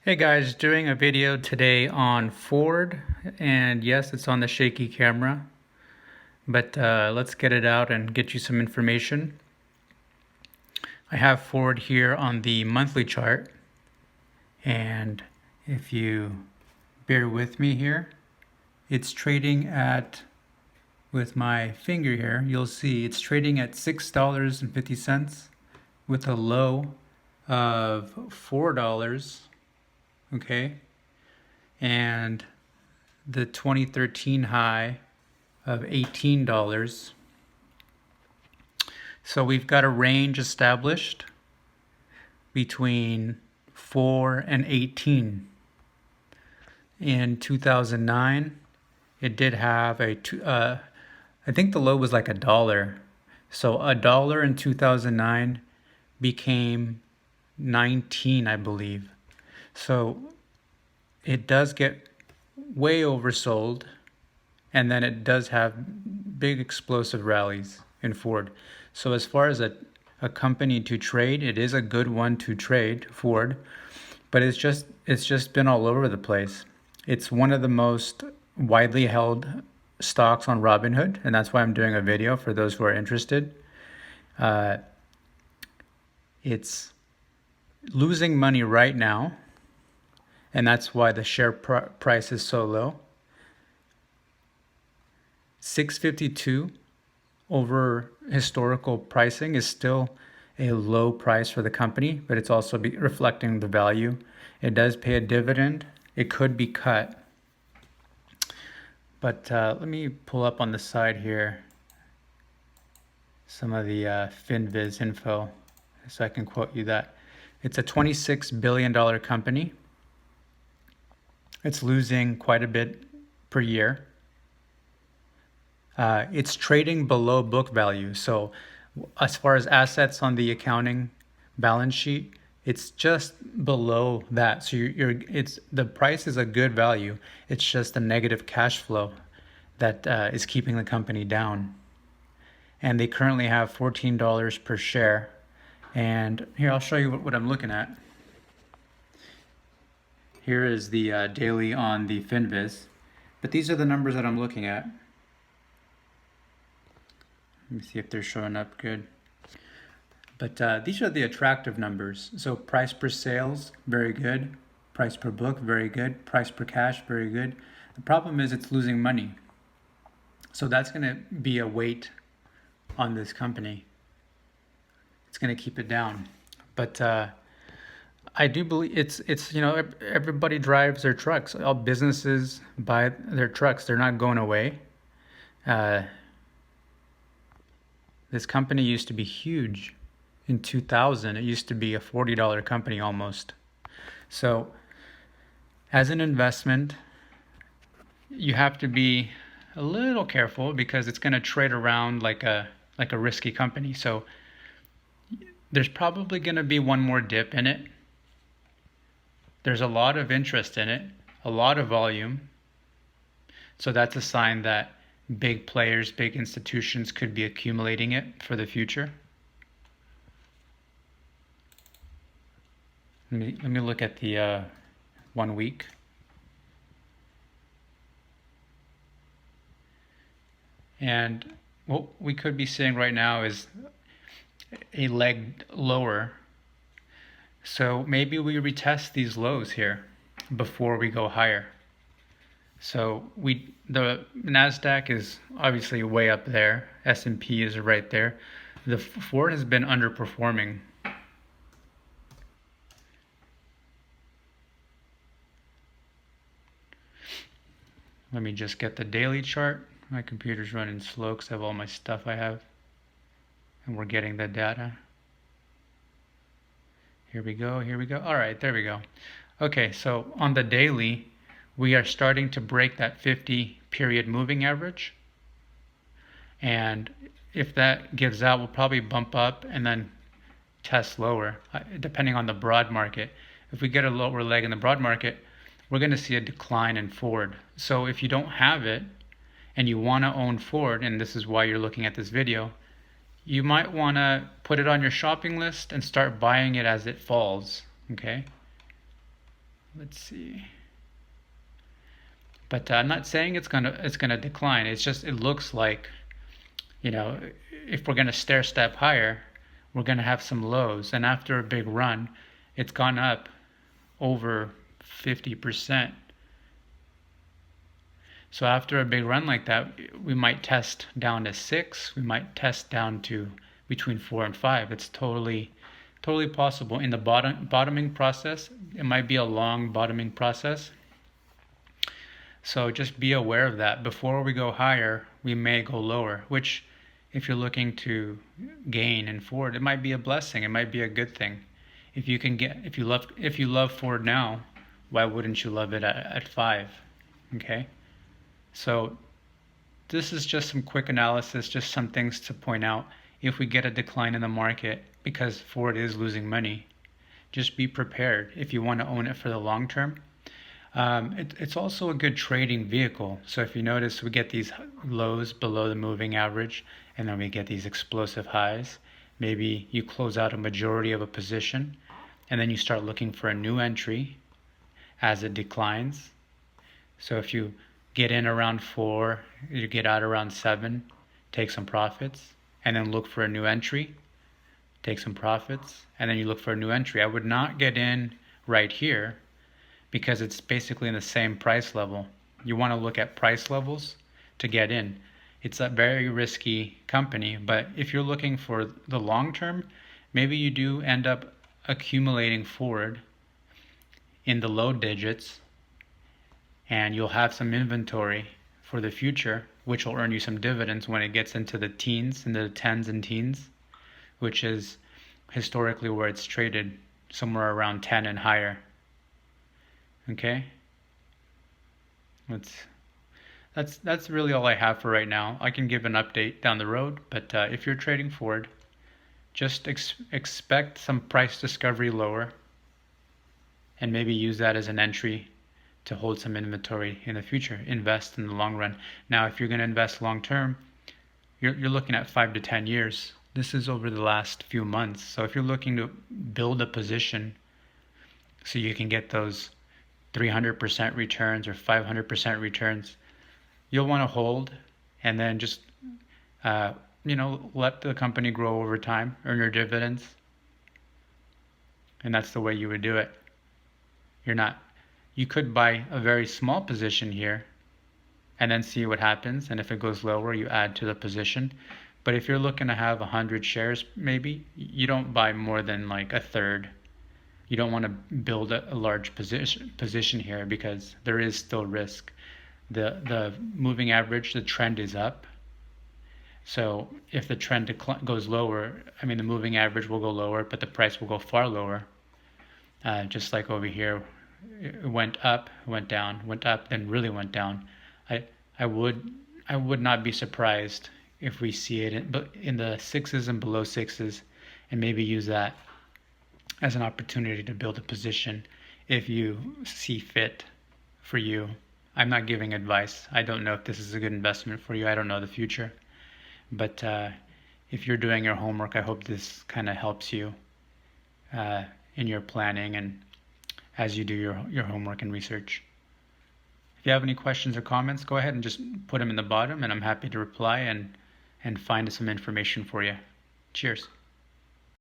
Hey guys, doing a video today on Ford, and yes, it's on the shaky camera, but let's get it out and get you some information. I have Ford here on the monthly chart, and if you bear with me here, it's trading at, with my finger here, you'll see it's trading at $6.50 with a low of $4, okay? And the 2013 high of $18. So we've got a range established between 4 and 18. In 2009, it did have I think the low was like $1. So $1 in 2009 became 19, I believe. So it does get way oversold, and then it does have big explosive rallies in Ford. So as far as a company to trade, it is a good one to trade, Ford, but it's just been all over the place. It's one of the most widely held stocks on Robinhood, and that's why I'm doing a video for those who are interested. It's losing money right now, and that's why the share price is so low. 652 over historical pricing is still a low price for the company, but it's also reflecting the value. It does pay a dividend. It could be cut. But let me pull up on the side here some of the FinViz info so I can quote you that. It's a $26 billion company. It's losing quite a bit per year. It's trading below book value. So as far as assets on the accounting balance sheet, it's just below that. So the price is a good value. It's just the negative cash flow that is keeping the company down. And they currently have $14 per share. And here, I'll show you what I'm looking at. Here is the daily on the FinViz. But these are the numbers that I'm looking at. Let me see if they're showing up good. But these are the attractive numbers. So price per sales, very good. Price per book, very good. Price per cash, very good. The problem is it's losing money. So that's going to be a weight on this company. It's going to keep it down. But I do believe it's everybody drives their trucks. All businesses buy their trucks. They're not going away. This company used to be huge. In 2000, it used to be a $40 company almost. So as an investment, you have to be a little careful because it's going to trade around like a risky company. So there's probably going to be one more dip in it. There's a lot of interest in it, a lot of volume. So that's a sign that big players, big institutions could be accumulating it for the future. Let me look at the 1 week. And what we could be seeing right now is a leg lower. So maybe we retest these lows here before we go higher. So the NASDAQ is obviously way up there. S&P is right there. The Ford has been underperforming. Let me just get the daily chart. My computer's running slow because I have all my stuff I have. And we're getting the data. Here we go, here we go. All right, there we go. Okay, so on the daily, we are starting to break that 50 period moving average. And if that gives out, we'll probably bump up and then test lower, depending on the broad market. If we get a lower leg in the broad market, we're going to see a decline in Ford. So if you don't have it and you want to own Ford, and this is why you're looking at this video, you might want to put it on your shopping list and start buying it as it falls, okay? Let's see. But I'm not saying it's gonna decline. It's just it looks like, you know, if we're gonna stair step higher, we're gonna have some lows. And after a big run, it's gone up over 50%. So after a big run like that, we might test down to 6. We might test down to between 4 and 5. It's totally possible. In the bottoming process, it might be a long bottoming process. So just be aware of that. Before we go higher, we may go lower, which if you're looking to gain in Ford, it might be a blessing. It might be a good thing. If you love Ford now, why wouldn't you love it at 5? Okay? So this is just some quick analysis, just some things to point out. If we get a decline in the market because Ford is losing money, just be prepared if you want to own it for the long term. It's also a good trading vehicle. So if you notice, we get these lows below the moving average, and then we get these explosive highs. Maybe you close out a majority of a position, and then you start looking for a new entry as it declines. So if you get in around 4, you get out around 7, take some profits, and then look for a new entry, take some profits, and then you look for a new entry. I would not get in right here because it's basically in the same price level. You want to look at price levels to get in. It's a very risky company, but if you're looking for the long term, maybe you do end up accumulating forward in the low digits, and you'll have some inventory for the future, which will earn you some dividends when it gets into the teens, into the tens and teens, which is historically where it's traded, somewhere around 10 and higher. Okay? That's really all I have for right now. I can give an update down the road, but if you're trading Ford, just expect some price discovery lower, and maybe use that as an entry to hold some inventory in the future. Invest in the long run. Now, if you're going to invest long term, you're looking at 5 to 10 years. This is over the last few months. So if you're looking to build a position so you can get those 300% returns or 500% returns, you'll want to hold and then just let the company grow over time, earn your dividends, and that's the way you would do it. You could buy a very small position here and then see what happens, and if it goes lower, you add to the position. But if you're looking to have 100 shares, maybe you don't buy more than like a third. You don't want to build a large position here because there is still risk. The moving average, the trend is up. So if the trend goes lower, the moving average will go lower, but the price will go far lower. Just like over here, it went up, went down, went up, then really went down. I would not be surprised if we see it in the 6s and below 6s, and maybe use that as an opportunity to build a position if you see fit for you. I'm not giving advice. I don't know if this is a good investment for you. I don't know the future. But if you're doing your homework, I hope this kind of helps you in your planning and as you do your homework and research. If you have any questions or comments, go ahead and just put them in the bottom, and I'm happy to reply and find some information for you. Cheers.